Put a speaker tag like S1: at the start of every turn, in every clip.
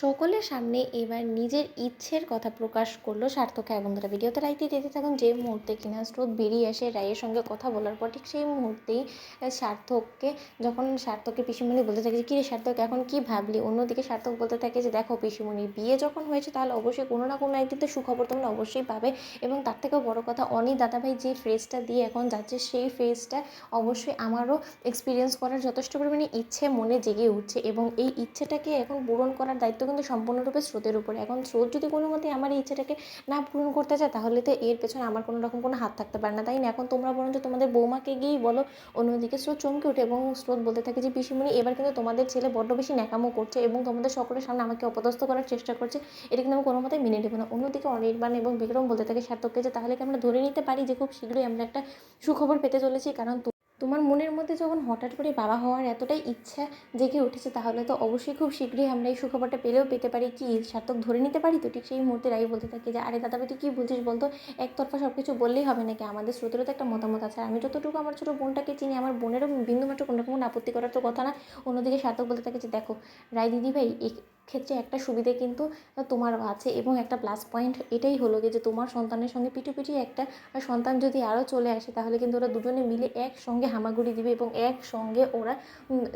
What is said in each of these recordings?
S1: সকলের সামনে এবার নিজের ইচ্ছের কথা প্রকাশ করলো সার্থক। হ্যাঁ বন্ধুরা, ভিডিওতে লাইক দিয়ে যেতে থাকুন। যে মুহূর্তে কিনা স্রোত বেরিয়ে আসে রায়ের সঙ্গে কথা বলার পর, ঠিক সেই মুহূর্তেই সার্থককে যখন সার্থকের পিসিমণি বলতে থাকে যে কী রে সার্থক, এখন কি ভাবলি? অন্যদিকে সার্থক বলতে থাকে যে দেখো পিসিমণির বিয়ে যখন হয়েছে তাহলে অবশ্যই কোনো না কোনো একদিন তো সুখবর তোমরা অবশ্যই পাবে। এবং তার থেকেও বড় কথা, অনি দাদাভাই যে ফ্রেজটা দিয়ে এখন যাচ্ছে সেই ফ্রেজটা অবশ্যই আমারও এক্সপিরিয়েন্স করার যথেষ্ট পরিমাণে ইচ্ছে মনে জেগে উঠছে। এবং এই ইচ্ছেটাকে এখন পূরণ করার দায়িত্ব কিন্তু সম্পূর্ণরূপে স্রোতের উপরে। এখন স্রোত যদি কোনো মতে আমার এই ইচ্ছেটাকে না পূরণ করতে চায়, তাহলে তো এর পেছনে আমার কোনো রকম কোনো হাত থাকতে পারে না, তাই না? এখন তোমরা বরঞ্চ তোমাদের বৌমাকে গিয়েই বলো। অন্যদিকে স্রোত চমকে ওঠে এবং স্রোত বলতে থাকে যে পিসিমণি, এবার কিন্তু তোমাদের ছেলে বড্ড বেশি ন্যাকামো করছে এবং তোমাদের সকলের সামনে আমাকে অপদস্থ করার চেষ্টা করছে। এটা কিন্তু আমি কোনো মতেই মেনে নেবো না। অন্যদিকে অনির্বাণ এবং বিক্রম বলতে থাকে সার্থককে যে তাহলে কি আমরা ধরে নিতে পারি যে খুব শীঘ্রই আমরা একটা সুখবর পেতে চলেছি? কারণ তোমার মনের মধ্যে যখন হঠাৎ করে বাবা হওয়ার এতটাই ইচ্ছা জেগে উঠেছে, তাহলে তো অবশ্যই খুব শীঘ্রই আমরা এই সুখবরটা পেতে পারি। কি সার্থক ধরে নিতে পারি? তো ঠিক সেই মুহূর্তে রাই বলতে থাকে যে আরে দাদাভাই তুই কী বলছিস বলতো? একতরফা সব কিছু বললেই হবে নাকি? আমাদের স্রোতেরও তো একটা মতামত আছে। আমি যতটুকু আমার ছোটো বোনটাকে চিনি, আমার বোনেরও বিন্দুমাত্র কোনো রকম আপত্তি করার তো কথা না। অন্যদিকে সার্থক বলতে থাকে যে দেখো রায় দিদিভাই, এই ক্ষেত্রে একটা সুবিধে কিন্তু তোমারও আছে এবং একটা প্লাস পয়েন্ট এটাই হলো যে তোমার সন্তানের সঙ্গে পিঠোপিঠি একটা সন্তান যদি আরও চলে আসে, তাহলে কিন্তু ওরা দুজনে মিলে একসঙ্গে হামাগুড়ি দিবে এবং একসঙ্গে ওরা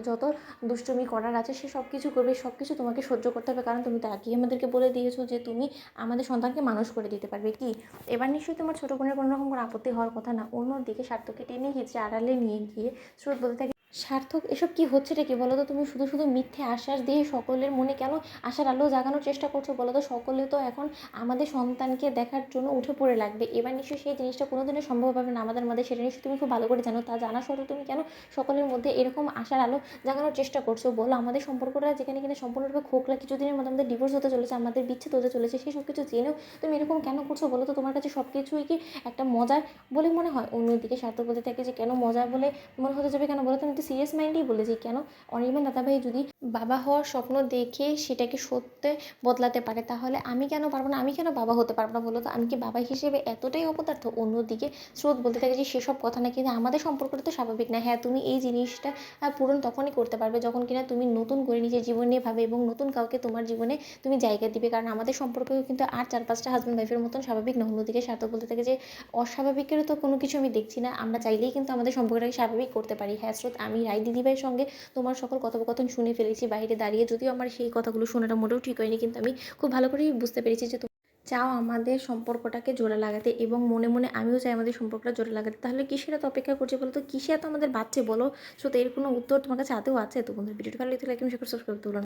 S1: যত দুষ্টুমি করার আছে সে সব কিছু করবে। সব কিছু তোমাকে সহ্য করতে হবে, কারণ তুমি তো আগেই আমাদেরকে বলে দিয়েছো যে তুমি আমাদের সন্তানকে মানুষ করে দিতে পারবে। কি এবার নিশ্চয়ই তোমার ছোটো বোনের কোনো রকম কোনো আপত্তি হওয়ার কথা না? অন্যদিকে সার্থককে টেনে হিচড়ে আড়ালে নিয়ে গিয়ে স্রোত বলতে থাকে সার্থক, এসব কি হচ্ছেটা কি বলো তো? তুমি শুধু শুধু মিথ্যে আশ্বাস দিয়ে সকলের মনে কেন আশার আলো জাগানোর চেষ্টা করছো বলো তো? সকলে তো এখন আমাদের সন্তানকে দেখার জন্য উঠে পড়ে লাগবে। এবার নিশ্চয়ই সেই জিনিসটা কোনো দিনও সম্ভব হবে না আমাদের মধ্যে, সেটা নিশ্চয়ই তুমি খুব ভালো করে জানো। তা জানা সত্ত্বেও তুমি কেন সকলের মধ্যে এরকম আশার আলো জাগানোর চেষ্টা করছো বলো? আমাদের সম্পর্কটা যেখানে কিনা সম্পূর্ণরূপে খোকলা, কিছুদিনের মধ্যে আমাদের ডিভোর্স হতে চলেছে, আমাদের বিচ্ছেদ হতে চলেছে, সেই সব কিছু জেনেও তুমি এরকম কেন করছো বলো তো? তোমার কাছে সব কিছুই কি একটা মজার বলে মনে হয়? অন্যদিকে সার্থক বলতে থাকে যে কেন মজা বলে মনে হতে যাবে কেন বলো তো? আমি তো সিরিয়াস মাইন্ডেই বলেছি। কেন অনির্বাণ দাদাভাই যদি বাবা হওয়ার স্বপ্ন দেখে সেটাকে সত্যে বদলাতে পারে, তাহলে আমি কেন পারবো না? আমি কেন বাবা হতে পারবো না বলো তো? আমি কি বাবা হিসেবে এতটাই অপদার্থ? অন্যদিকে স্রোত বলতে থাকে যে সেসব কথা না, কিন্তু আমাদের সম্পর্কটা তো স্বাভাবিক না। হ্যাঁ, তুমি এই জিনিসটা পূরণ তখনই করতে পারবে যখন কিনা তুমি নতুন করে নিজের জীবন নিয়ে ভাবে এবং নতুন কাউকে তোমার জীবনে তুমি জায়গা দিবে। কারণ আমাদের সম্পর্কেও কিন্তু আর 4-5টা হাজব্যান্ড ওয়াইফের মতন স্বাভাবিক না। অন্যদিকে সার্থক বলতে থাকে যে অস্বাভাবিকেরও তো কোনো কিছু আমি দেখছি না, আমরা চাইলেই কিন্তু আমাদের সম্পর্কটাকে স্বাভাবিক করতে পারি। হ্যাঁ স্রোত, আমি রায় দিদিভাইয়ের সঙ্গে তোমার সকল কথোপকথন শুনে ফেলেছি বাইরে দাঁড়িয়ে, যদিও আমার সেই কথাগুলো শোনাটা মোটেও ঠিক হয়নি, কিন্তু আমি খুব ভালো করেই বুঝতে পেরেছি যে চাও আমাদের সম্পর্কটাকে জোড়া লাগাতে এবং মনে মনে আমিও চাই আমাদের সম্পর্কটা জোড়া লাগাতে। তাহলে কিসের এত অপেক্ষা করছে বলো তো? কিসে এত আমাদের বাচ্চে বলো? সো তো এর কোনো উত্তর তোমার কাছে আদৌ আছে? তো বন্ধুরা, ভিডিওটা ভালো লাগলে লাইক এবং শেয়ার করে সাবস্ক্রাইব করতে ভুলো না।